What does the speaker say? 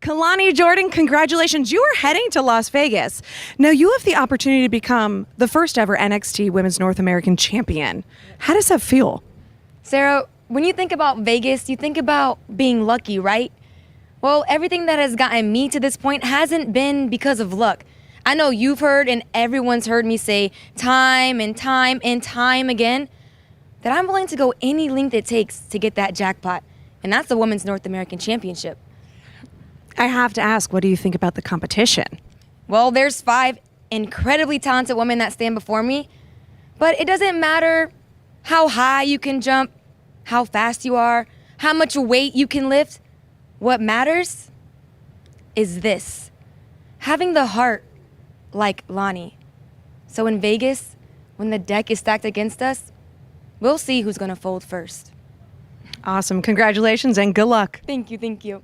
Kalani Jordan, congratulations. You are heading to Las Vegas. Now, you have the opportunity to become the first ever NXT Women's North American Champion. How does that feel? Sarah, when you think about Vegas, you think about being lucky, right? Well, everything that has gotten me to this point hasn't been because of luck. I know you've heard and everyone's heard me say time and time and time again that I'm willing to go any length it takes to get that jackpot, and that's the Women's North American Championship. I have to ask, what do you think about the competition? Well, there's 5 incredibly talented women that stand before me, but it doesn't matter how high you can jump, how fast you are, how much weight you can lift. What matters is this: having the heart like Lonnie. So in Vegas, when the deck is stacked against us, we'll see who's gonna fold first. Awesome. Congratulations and good luck. Thank you, thank you.